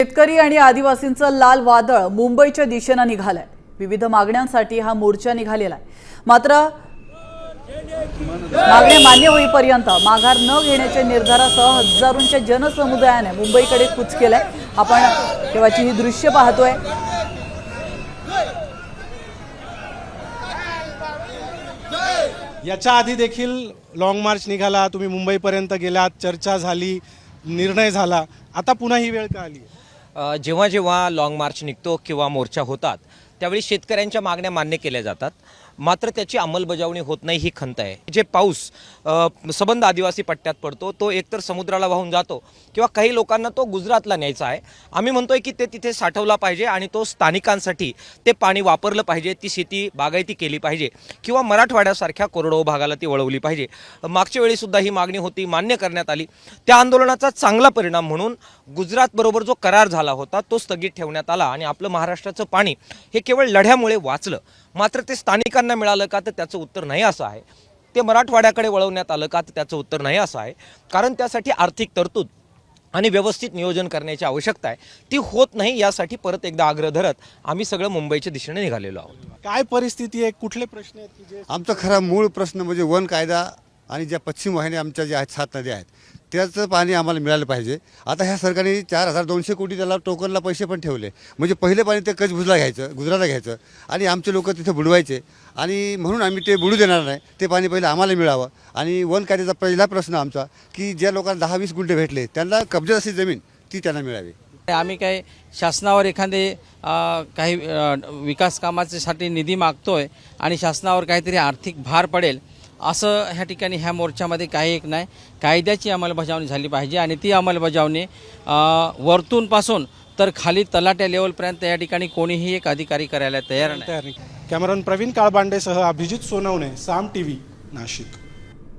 शेतकरी आणि आदिवासींचं लाल वादळ मुंबईच्या दिशेने निघालंय। विविध मागण्यांसाठी हा मोर्चा निघालेला आहे। मात्र मागण्या मान्य होईपर्यंत माघार न घेण्याच्या निर्धारासह हजारोंच्या जनसमुदायाने मुंबईकडे कूच केलंय। आपण तेव्हाची ही दृश्य पाहतोय। याच्या आधी देखील लॉंग मार्च निघाला, तुम्ही मुंबईपर्यंत गेलात, चर्चा झाली, निर्णय झाला, आता पुन्हा ही वेळ का आली? जेव्हा जेव्हा लॉंग मार्च निघतो किंवा मोर्चा होतात त्यावेळी शेतकऱ्यांच्या मागण्या मान्य केल्या जातात, मात्र त्याची अंमलबजावणी होत नाही ही खंत आहे। जे पाऊस सबंध आदिवासी पट्ट्यात पडतो तो एकतर समुद्राला वाहून जातो किंवा काही लोकांना तो गुजरातला न्यायचा आहे। आम्ही म्हणतोय की ते तिथे साठवला पाहिजे आणि तो स्थानिकांसाठी ते पाणी वापरलं पाहिजे, ती शेती बागायती केली पाहिजे किंवा मराठवाड्यासारख्या कोरडवाहू भागाला ती वळवली पाहिजे। मागच्या वेळी सुद्धा ही मागणी होती, मान्य करण्यात आली। त्या आंदोलनाचा चांगला परिणाम म्हणून गुजरात बरोबर जो करार झाला होता तो स्थगित ठेवण्यात आला आणि आपलं महाराष्ट्राचं पाणी हे केवळ लढ्यामुळे वाचलं। मात्र ते स्थानिकांना मिळालं का तर त्याचं उत्तर नाही असं आहे। ते मराठवाड्याकडे वळवण्यात आलं का तर त्याचं उत्तर नाही असं आहे। कारण त्यासाठी आर्थिक तरतूद आणि व्यवस्थित नियोजन करण्याची आवश्यकता आहे, ती होत नाही। यासाठी परत एकदा आग्रह धरत आम्ही सगळं मुंबईच्या दिशेने निघालेलो आहोत। काय परिस्थिती आहे, कुठले प्रश्न आहेत की जे आमचा खरा मूळ प्रश्न म्हणजे वन कायदा आणि ज्या पश्चिम वाहिन्या आमच्या ज्या आहेत 7 नद्या आहेत त्याचं पाणी आम्हाला मिळालं पाहिजे। आता ह्या सरकारने 4200 कोटी त्याला टोकनला पैसे पण ठेवले, म्हणजे पहिले पाणी ते कचभुजला घ्यायचं, गुजरातला घ्यायचं आणि आमचे लोक तिथे बुडवायचे आणि म्हणून आम्ही ते बुडू देणार नाही। ते पाणी पहिलं आम्हाला मिळावं आणि वन कायद्याचा पहिला प्रश्न आमचा की ज्या लोकांना 10-20 गुंठे भेटले त्यांना कब्जा अशी जमीन ती त्यांना मिळावी। आम्ही काही शासनावर एखादे काही विकास कामासाठी निधी मागतोय आणि शासनावर काहीतरी आर्थिक भार पडेल असं ह्या ठिकाणी ह्या मोर्चामध्ये काही एक नाही। कायद्याची अंमलबजावणी झाली पाहिजे आणि ती अंमलबजावणी वरतूनपासून तर खाली तलाट्या लेवलपर्यंत या ठिकाणी कोणीही एक अधिकारी करायला तयार नाही। कॅमेरामन प्रवीण काळबांडेसह अभिजित सोनवणे, साम टीव्ही, नाशिक।